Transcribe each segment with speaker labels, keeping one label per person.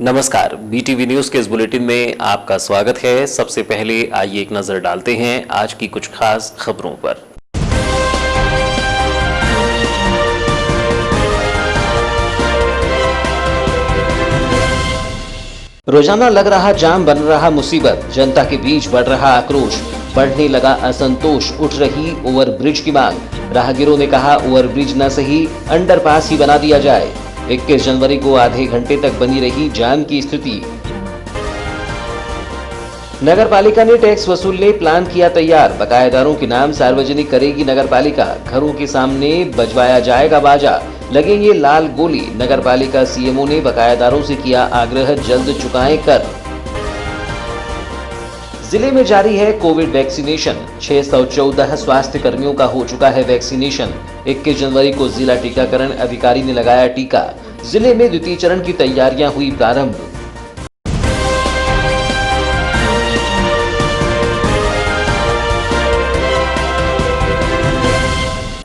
Speaker 1: नमस्कार, BTV news के इस बुलेटिन में आपका स्वागत है। सबसे पहले आइए एक नजर डालते हैं आज की कुछ खास खबरों पर। रोजाना लग रहा जाम बन रहा मुसीबत, जनता के बीच बढ़ रहा आक्रोश, बढ़ने लगा असंतोष, उठ रही ओवरब्रिज की मांग। राहगीरों ने कहा ओवरब्रिज न सही अंडरपास ही बना दिया जाए। 21 जनवरी को आधे घंटे तक बनी रही जाम की स्थिति। नगर पालिका ने टैक्स वसूलने प्लान किया तैयार, बकायेदारों के नाम सार्वजनिक करेगी नगर पालिका। घरों के सामने बजवाया जाएगा बाजा, लगेंगे लाल गोली। नगर पालिका सीएमओ ने बकायेदारों से किया आग्रह, जल्द चुकाएं कर। जिले में जारी है कोविड वैक्सीनेशन, 614 स्वास्थ्य कर्मियों का हो चुका है वैक्सीनेशन। 21 जनवरी को जिला टीकाकरण अधिकारी ने लगाया टीका। जिले में द्वितीय चरण की तैयारियां हुई प्रारंभ।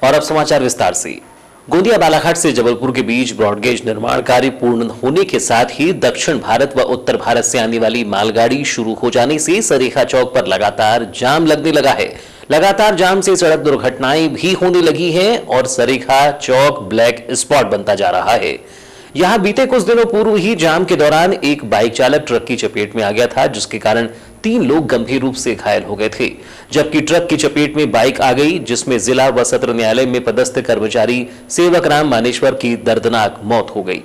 Speaker 1: और अब समाचार विस्तार से। गोंदिया बालाघाट से जबलपुर के बीच ब्रॉडगेज निर्माण कार्य पूर्ण होने के साथ ही दक्षिण भारत व उत्तर भारत से आने वाली मालगाड़ी शुरू हो जाने से सरेखा चौक पर लगातार जाम लगने लगा है। लगातार जाम से सड़क दुर्घटनाएं भी होने लगी हैं और सरेखा चौक ब्लैक स्पॉट बनता जा रहा है। यहां बीते कुछ दिनों पूर्व ही जाम के दौरान एक बाइक चालक ट्रक की चपेट में आ गया था, जिसके कारण 3 लोग गंभीर रूप से घायल हो गए थे, जबकि ट्रक की चपेट में बाइक आ गई, जिसमें जिला व सत्र न्यायालय में पदस्थ कर्मचारी सेवक राम मानेश्वर की दर्दनाक मौत हो गई।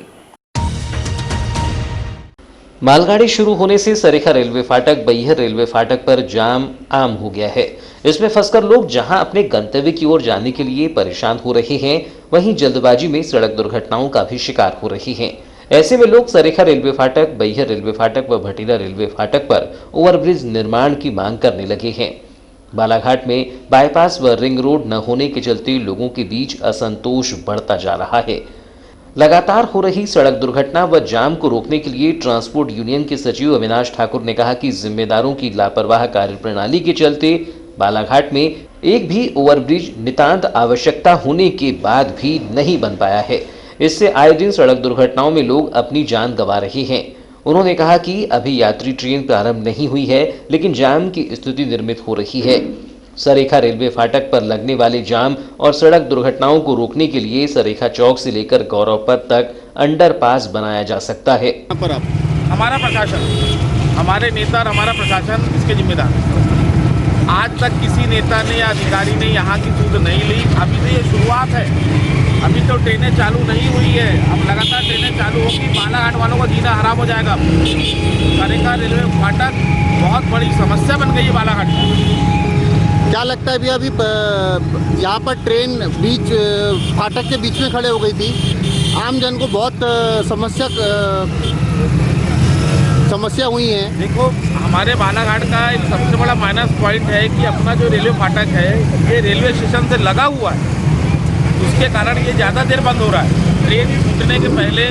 Speaker 1: मालगाड़ी शुरू होने से सरेखा रेलवे फाटक, बैहर रेलवे फाटक पर जाम आम हो गया है। इसमें फंसकर लोग जहां अपने गंतव्य की ओर जाने के लिए परेशान हो रहे हैं, वहीं जल्दबाजी में सड़क दुर्घटनाओं का भी शिकार हो रहे हैं। ऐसे में लोग सरेखा रेलवे फाटक, बैहर रेलवे फाटक व भटीला रेलवे फाटक पर ओवरब्रिज निर्माण की मांग करने लगे हैं। बालाघाट में बाईपास व रिंग रोड न होने के चलते लोगों के बीच असंतोष बढ़ता जा रहा है। लगातार हो रही सड़क दुर्घटना व जाम को रोकने के लिए ट्रांसपोर्ट यूनियन के सचिव अविनाश ठाकुर ने कहा कि जिम्मेदारों की लापरवाह कार्यप्रणाली के चलते बालाघाट में एक भी ओवरब्रिज नितांत आवश्यकता होने के बाद भी नहीं बन पाया है। इससे आए दिन सड़क दुर्घटनाओं में लोग अपनी जान गंवा रहे हैं। उन्होंने कहा कि अभी यात्री ट्रेन प्रारंभ नहीं हुई है, लेकिन जाम की स्थिति निर्मित हो रही है। सरेखा रेलवे फाटक पर लगने वाले जाम और सड़क दुर्घटनाओं को रोकने के लिए सरेखा चौक से लेकर गौरव पथ तक अंडरपास बनाया जा सकता है।
Speaker 2: हमारा प्रशासन, हमारे नेता और हमारा प्रशासन इसके जिम्मेदार। आज तक किसी नेता ने या अधिकारी ने यहाँ की सूझ नहीं ली। अभी तो ये शुरुआत है, अभी तो ट्रेनें चालू नहीं हुई है। अब लगातार ट्रेनें चालू होगी, बालाघाट वालों का जीना हराम हो जाएगा। सरेखा रेलवे फाटक बहुत बड़ी समस्या बन गई है बालाघाट में।
Speaker 3: क्या लगता है अभी यहाँ पर ट्रेन बीच फाटक के बीच में खड़े हो गई थी, आम जन को बहुत समस्या हुई है।
Speaker 2: देखो, हमारे बालाघाट का एक सबसे बड़ा माइनस पॉइंट है कि अपना जो रेलवे फाटक है ये रेलवे स्टेशन से लगा हुआ है, उसके कारण ये ज़्यादा देर बंद हो रहा है। ट्रेन छूटने के पहले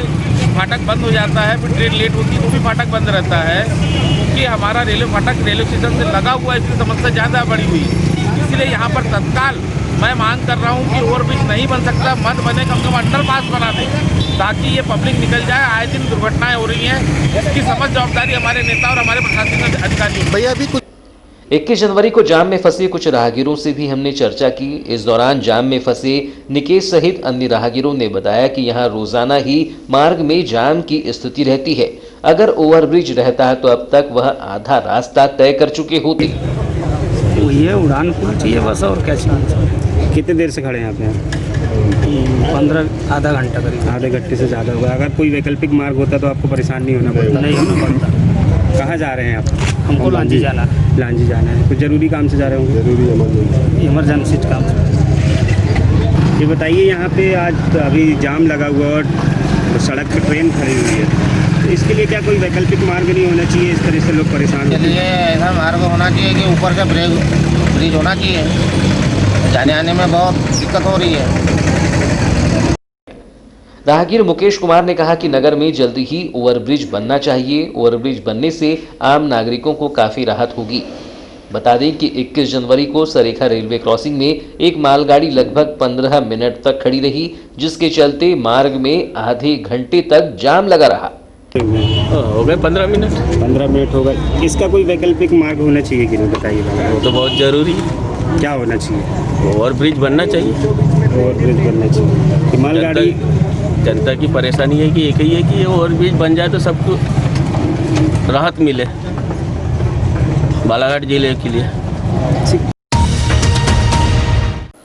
Speaker 2: फाटक बंद हो जाता है, फिर ट्रेन लेट होती है तो भी फाटक बंद रहता है, क्योंकि हमारा रेलवे फाटक रेलवे स्टेशन से लगा हुआ है। इसकी समस्या ज़्यादा बड़ी हुई है। इसलिए यहाँ पर तत्काल मैं मांग कर रहा हूँ कि ओवरब्रिज नहीं बन सकता, मत बने, कम से कम अंडरपास बना दें, ताकि ये पब्लिक निकल जाए। आए दिन दुर्घटनाएं हो रही हैं, इसकी समझ जवाबदारी हमारे नेता और हमारे प्रशासनिक अधिकारियों।
Speaker 3: भैया अभी
Speaker 1: 21 जनवरी को जाम में फंसे कुछ राहगीरों से भी हमने चर्चा की। इस दौरान जाम में फंसे निकेश सहित अन्य राहगीरों ने बताया कि यहाँ रोजाना ही मार्ग में जाम की स्थिति रहती है। अगर ओवरब्रिज रहता है तो अब तक वह आधा रास्ता तय कर चुके होते।
Speaker 4: ये उड़ान पुल चाहिए बस, और क्या चाहिए।
Speaker 5: कितने देर से खड़े हैं आप यहाँ?
Speaker 4: 15 आधा घंटा करीब।
Speaker 5: आधे घंटे से ज़्यादा होगा। अगर कोई वैकल्पिक मार्ग होता तो आपको परेशान नहीं होना पड़ता?
Speaker 4: नहीं होना पड़ता।
Speaker 5: कहाँ जा रहे हैं आप?
Speaker 4: हमको लांजी जाना है।
Speaker 5: लांजी जाना है। कुछ ज़रूरी काम से जा रहे होंगे?
Speaker 4: जरूरी इमरजेंसी काम से।
Speaker 5: ये बताइए, यहाँ पे आज अभी जाम लगा हुआ और सड़क पर ट्रेन खड़ी हुई है, तो इसके लिए क्या कोई वैकल्पिक मार्ग नहीं होना चाहिए? इस तरह से लोग परेशान होते हैं।
Speaker 3: ऐसा मार्ग होना चाहिए कि ऊपर से ब्रिज होना चाहिए, जाने आने में बहुत दिक्कत हो रही है।
Speaker 1: राहगीर मुकेश कुमार ने कहा कि नगर में जल्दी ही ओवरब्रिज बनना चाहिए। ओवरब्रिज बनने से आम नागरिकों को काफी राहत होगी। बता दें कि 21 जनवरी को सरेखा रेलवे क्रॉसिंग में एक मालगाड़ी लगभग 15 मिनट तक खड़ी रही, जिसके चलते मार्ग में आधे घंटे तक जाम लगा रहा।
Speaker 6: हो गए 15 मिनट।
Speaker 5: 15 मिनट होगा। इसका कोई वैकल्पिक मार्ग होना चाहिए कि नहीं, बताइए।
Speaker 6: वो तो बहुत ज़रूरी है।
Speaker 5: क्या होना चाहिए?
Speaker 6: ओवर ब्रिज बनना चाहिए।
Speaker 5: ओवर ब्रिज बनना चाहिए कि मालगाड़ी।
Speaker 6: जनता की परेशानी है कि एक ही है कि ये ओवर ब्रिज बन जाए तो सबको राहत मिले बालाघाट जिले के लिए।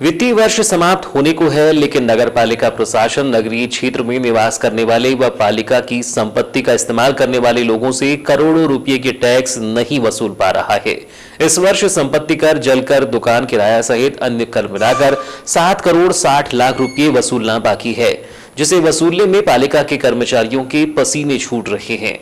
Speaker 1: वित्तीय वर्ष समाप्त होने को है, लेकिन नगर पालिका प्रशासन नगरीय क्षेत्र में निवास करने वाले व पालिका की संपत्ति का इस्तेमाल करने वाले लोगों से करोड़ों रुपए के टैक्स नहीं वसूल पा रहा है। इस वर्ष संपत्ति कर, जलकर, दुकान किराया सहित अन्य कर मिलाकर 7 करोड़ 60 लाख रुपए वसूलना बाकी है, जिसे वसूलने में पालिका के कर्मचारियों के पसीने छूट रहे हैं।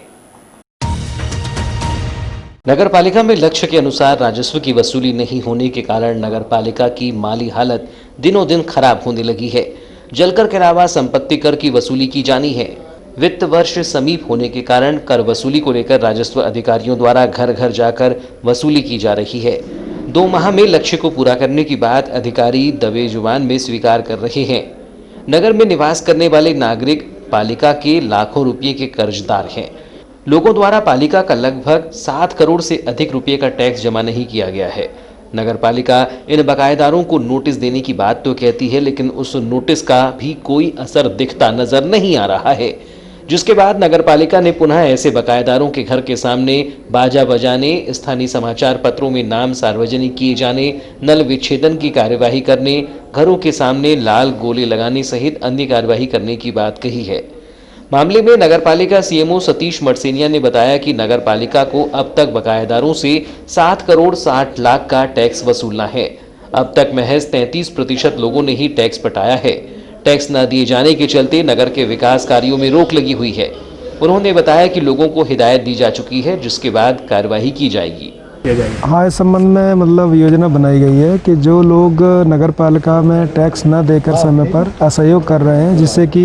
Speaker 1: नगर पालिका में लक्ष्य के अनुसार राजस्व की वसूली नहीं होने के कारण नगर पालिका की माली हालत दिनों दिन खराब होने लगी है। जलकर के अलावा संपत्ति कर की वसूली की जानी है। वित्त वर्ष समीप होने के कारण कर वसूली को लेकर राजस्व अधिकारियों द्वारा घर घर जाकर वसूली की जा रही है। 2 माह में लक्ष्य को पूरा करने की बात अधिकारी दबे जुबान में स्वीकार कर रहे हैं। नगर में निवास करने वाले नागरिक पालिका के लाखों रुपये के कर्जदार हैं। लोगों द्वारा पालिका का लगभग 7 करोड़ से अधिक रुपए का टैक्स जमा नहीं किया गया है। नगर पालिका इन बकायेदारों को नोटिस देने की बात तो कहती है, लेकिन उस नोटिस का भी कोई असर दिखता नजर नहीं आ रहा है, जिसके बाद नगर पालिका ने पुनः ऐसे बकायेदारों के घर के सामने बाजा बजाने, स्थानीय समाचार पत्रों में नाम सार्वजनिक किए जाने, नल विच्छेदन की कार्यवाही करने, घरों के सामने लाल गोले लगाने सहित अन्य कार्यवाही करने की बात कही है। मामले में नगरपालिका सीएमओ सतीश मरसेनिया ने बताया कि नगरपालिका को अब तक बकायेदारों से 7 करोड़ 60 लाख का टैक्स वसूलना है। अब तक महज 33% लोगों ने ही टैक्स पटाया है। टैक्स न दिए जाने के चलते नगर के विकास कार्यों में रोक लगी हुई है। उन्होंने बताया कि लोगों को हिदायत दी जा चुकी है, जिसके बाद कार्यवाही की जाएगी।
Speaker 7: हाँ, इस संबंध में मतलब योजना बनाई गई है कि जो लोग नगर पालिका में टैक्स न देकर समय पर असहयोग कर रहे हैं, जिससे कि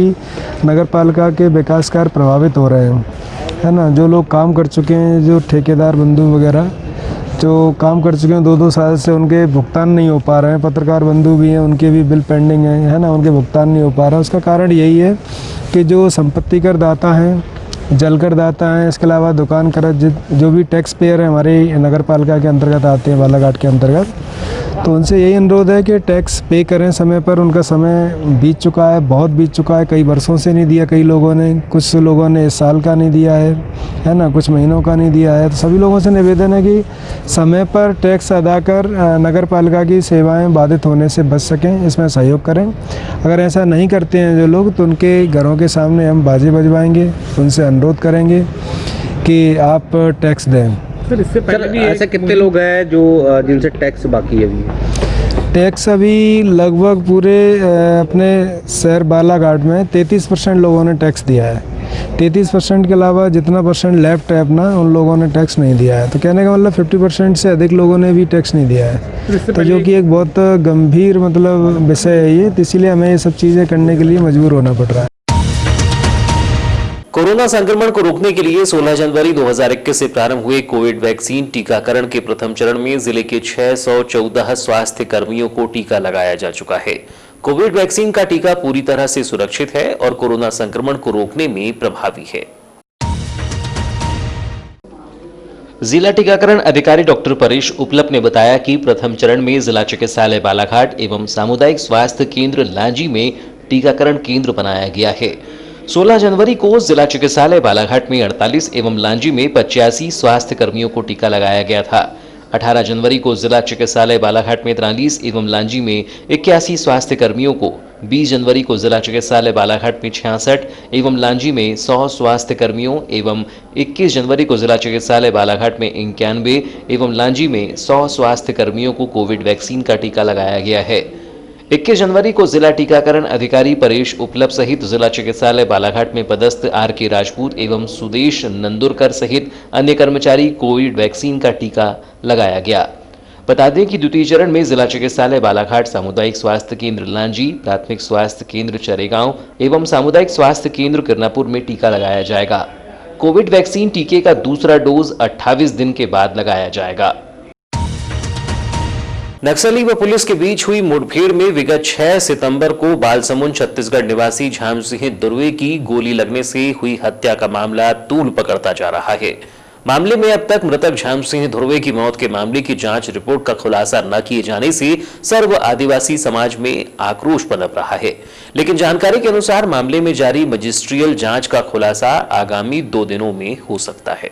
Speaker 7: नगर पालिका के विकास कार्य प्रभावित हो रहे हैं, है ना। जो लोग काम कर चुके हैं, जो ठेकेदार बंधु वगैरह जो काम कर चुके हैं 2-2 साल से, उनके भुगतान नहीं हो पा रहे हैं। पत्रकार बंधु भी हैं, उनके भी बिल पेंडिंग है ना, उनके भुगतान नहीं हो पा रहा है। उसका कारण यही है कि जो संपत्ति कर दाता हैं, जलकर दाता हैं, इसके अलावा दुकान कर जो भी टैक्स पेयर हैं हमारे नगर पालिका के अंतर्गत आते हैं, बालाघाट के अंतर्गत, तो उनसे यही अनुरोध है कि टैक्स पे करें समय पर। उनका समय बीत चुका है, बहुत बीत चुका है। कई वर्षों से नहीं दिया कई लोगों ने, कुछ लोगों ने इस साल का नहीं दिया है ना, कुछ महीनों का नहीं दिया है। तो सभी लोगों से निवेदन है कि समय पर टैक्स अदा कर नगर पालिका की सेवाएं बाधित होने से बच सकें, इसमें सहयोग करें। अगर ऐसा नहीं करते हैं जो लोग, तो उनके घरों के सामने हम बाजे बजवाएंगे, उनसे अनुरोध करेंगे कि आप टैक्स दें।
Speaker 8: सर, इससे पहले भी ऐसे कितने लोग हैं जो जिनसे टैक्स बाकी है अभी?
Speaker 7: टैक्स अभी लगभग पूरे अपने शहर बालाघाट में 33% लोगों ने टैक्स दिया है। 33% के अलावा जितना परसेंट लेफ्ट है अपना, उन लोगों ने टैक्स नहीं दिया है। तो कहने का मतलब 50% से अधिक लोगों ने भी टैक्स नहीं दिया है, तो जो कि एक बहुत गंभीर मतलब विषय है ये। तो इसीलिए हमें ये सब चीज़ें करने के लिए मजबूर होना पड़ रहा है।
Speaker 1: कोरोना संक्रमण को रोकने के लिए 16 जनवरी 2021 से प्रारंभ हुए कोविड वैक्सीन टीकाकरण के प्रथम चरण में जिले के 614 स्वास्थ्य कर्मियों को टीका लगाया जा चुका है। कोविड वैक्सीन का टीका पूरी तरह से सुरक्षित है और कोरोना संक्रमण को रोकने में प्रभावी है। जिला टीकाकरण अधिकारी डॉक्टर परेश उपलप ने बताया कि प्रथम चरण में जिला चिकित्सालय बालाघाट एवं सामुदायिक स्वास्थ्य केंद्र लांजी में टीकाकरण केंद्र बनाया गया है। 16 जनवरी को जिला चिकित्सालय बालाघाट में 48 एवं लांजी में 85 स्वास्थ्य कर्मियों को टीका लगाया गया था। 18 जनवरी को जिला चिकित्सालय बालाघाट में 43 एवं लांजी में 81 स्वास्थ्य कर्मियों को, 20 जनवरी को जिला चिकित्सालय बालाघाट में 66 एवं लांजी में 100 स्वास्थ्य कर्मियों एवं 21 जनवरी को जिला चिकित्सालय बालाघाट में 91 एवं लांजी में 100 स्वास्थ्य कर्मियों को कोविड वैक्सीन का टीका लगाया गया है। 21 जनवरी को जिला टीकाकरण अधिकारी परेश उपलप सहित जिला चिकित्सालय बालाघाट में पदस्थ आर.के. राजपूत एवं सुदेश नंदुरकर सहित अन्य कर्मचारी कोविड वैक्सीन का टीका लगाया गया। बता दें कि द्वितीय चरण में जिला चिकित्सालय बालाघाट, सामुदायिक स्वास्थ्य केंद्र लांजी, प्राथमिक स्वास्थ्य केंद्र चरेगांव एवं सामुदायिक स्वास्थ्य केंद्र किरनापुर में टीका लगाया जाएगा। कोविड वैक्सीन टीके का दूसरा डोज 28 दिन के बाद लगाया जाएगा। नक्सली व पुलिस के बीच हुई मुठभेड़ में विगत 6 सितंबर को बालसमुंद छत्तीसगढ़ निवासी झाम सिंह दुर्वे की गोली लगने से हुई हत्या का मामला तूल पकड़ता जा रहा है। मामले में अब तक मृतक झाम सिंह दुर्वे की मौत के मामले की जांच रिपोर्ट का खुलासा न किए जाने से सर्व आदिवासी समाज में आक्रोश पनप रहा है। लेकिन जानकारी के अनुसार मामले में जारी मजिस्ट्रियल जांच का खुलासा आगामी 2 दिनों में हो सकता है।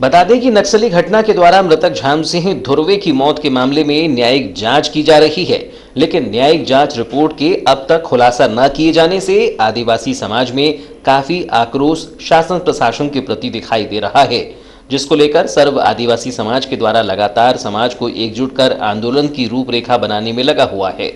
Speaker 1: बता दें कि नक्सली घटना के द्वारा मृतक झाम सिंह धुर्वे की मौत के मामले में न्यायिक जांच की जा रही है, लेकिन न्यायिक जांच रिपोर्ट के अब तक खुलासा न किए जाने से आदिवासी समाज में काफी आक्रोश शासन प्रशासन के प्रति दिखाई दे रहा है, जिसको लेकर सर्व आदिवासी समाज के द्वारा लगातार समाज को एकजुट कर आंदोलन की रूपरेखा बनाने में लगा हुआ है।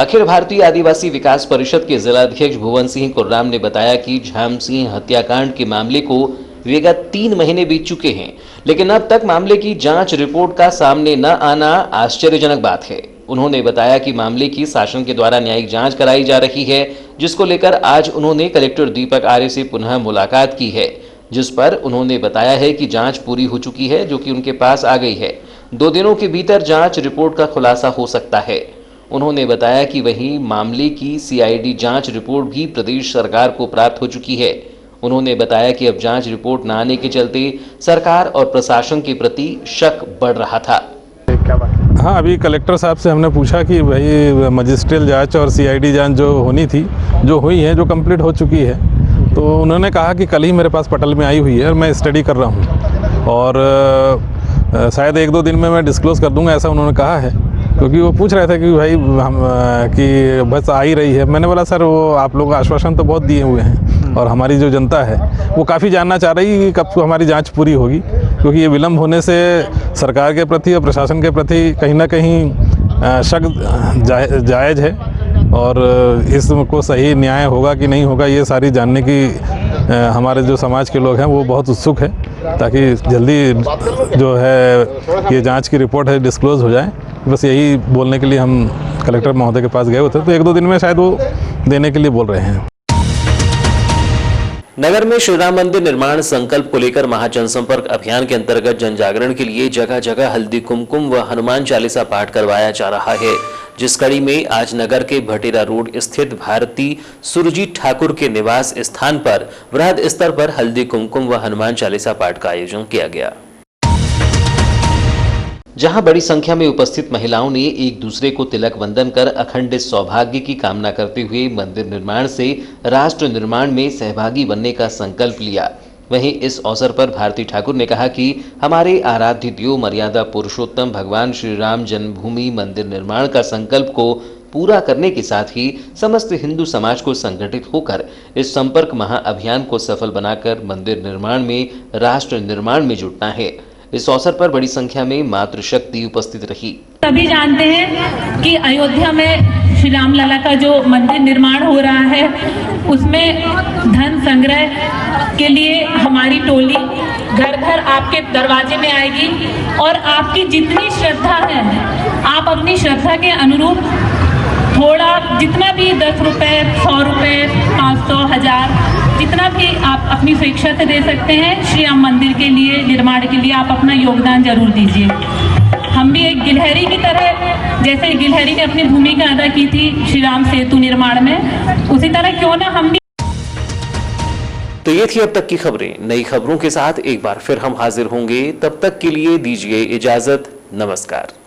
Speaker 1: अखिल भारतीय आदिवासी विकास परिषद के जिलाध्यक्ष भुवन सिंह कुर्राम ने बताया कि झाम सिंह हत्याकांड के मामले को विगत 3 महीने बीत चुके हैं, लेकिन अब तक मामले की जांच रिपोर्ट का सामने न आना आश्चर्यजनक बात है। उन्होंने बताया कि मामले की शासन के द्वारा न्यायिक जांच कराई जा रही है, जिसको लेकर आज उन्होंने कलेक्टर दीपक आर्य से पुनः मुलाकात की है, जिस पर उन्होंने बताया है कि जांच पूरी हो चुकी है, जो कि उनके पास आ गई है। 2 दिनों के भीतर जांच रिपोर्ट का खुलासा हो सकता है। उन्होंने बताया कि वहीं मामले की CID जांच रिपोर्ट भी प्रदेश सरकार को प्राप्त हो चुकी है। उन्होंने बताया कि अब जांच रिपोर्ट न आने के चलते सरकार और प्रशासन के प्रति शक बढ़ रहा था।
Speaker 9: हाँ, अभी कलेक्टर साहब से हमने पूछा कि भाई मजिस्ट्रियल जांच और CID जांच जो होनी थी, जो हुई है, जो कंप्लीट हो चुकी है, तो उन्होंने कहा कि कल ही मेरे पास पटल में आई हुई है और मैं स्टडी कर रहा हूँ और शायद 1-2 दिन में मैं डिस्क्लोज़ कर दूँगा, ऐसा उन्होंने कहा है। क्योंकि वो पूछ रहे थे कि भाई हम कि बस आ ही रही है। मैंने बोला सर, वो आप लोग आश्वासन तो बहुत दिए हुए हैं और हमारी जो जनता है वो काफ़ी जानना चाह रही है कि कब हमारी जांच पूरी होगी, क्योंकि ये विलम्ब होने से सरकार के प्रति और प्रशासन के प्रति कहीं ना कहीं शक जायज़ है और इसको सही न्याय होगा कि नहीं होगा, ये सारी जानने की हमारे जो समाज के लोग हैं वो बहुत उत्सुक है, ताकि जल्दी जो है ये जांच की रिपोर्ट है डिस्क्लोज़ हो जाए। बस यही बोलने के लिए हम कलेक्टर महोदय के पास गए हुए थे, तो 1-2 दिन में शायद वो देने के लिए बोल रहे हैं।
Speaker 1: नगर में श्री राम मंदिर निर्माण संकल्प को लेकर महाजनसंपर्क अभियान के अंतर्गत जन जागरण के लिए जगह जगह हल्दी कुमकुम व हनुमान चालीसा पाठ करवाया जा रहा है, जिस कड़ी में आज नगर के भटेरा रोड स्थित भारती सुरजीत ठाकुर के निवास स्थान पर वृहद स्तर पर हल्दी कुमकुम व हनुमान चालीसा पाठ का आयोजन किया गया, जहां बड़ी संख्या में उपस्थित महिलाओं ने एक दूसरे को तिलक वंदन कर अखंडित सौभाग्य की कामना करते हुए मंदिर निर्माण से राष्ट्र निर्माण में सहभागी बनने का संकल्प लिया। वहीं इस अवसर पर भारती ठाकुर ने कहा कि हमारे आराध्य देव मर्यादा पुरुषोत्तम भगवान श्री राम जन्मभूमि मंदिर निर्माण का संकल्प को पूरा करने के साथ ही समस्त हिंदू समाज को संगठित होकर इस संपर्क महाअभियान को सफल बनाकर मंदिर निर्माण में राष्ट्र निर्माण में जुटना है। इस अवसर पर बड़ी संख्या में मातृशक्ति उपस्थित रही।
Speaker 10: सभी जानते हैं कि अयोध्या में श्री राम लला का जो मंदिर निर्माण हो रहा है, उसमें धन संग्रह के लिए हमारी टोली घर घर आपके दरवाजे में आएगी और आपकी जितनी श्रद्धा है, आप अपनी श्रद्धा के अनुरूप थोड़ा, जितना भी 10 रुपये, 100 रुपये, 500, 1000, जितना भी आप अपनी स्वेच्छा से दे सकते हैं, श्री राम मंदिर के लिए, निर्माण के लिए आप अपना योगदान जरूर दीजिए। हम भी एक गिलहरी की तरह, जैसे गिलहरी ने अपनी भूमिका अदा की थी श्री राम सेतु निर्माण में, उसी तरह क्यों ना हम भी।
Speaker 1: तो ये थी अब तक की खबरें। नई खबरों के साथ एक बार फिर हम हाजिर होंगे, तब तक के लिए दीजिए इजाजत। नमस्कार।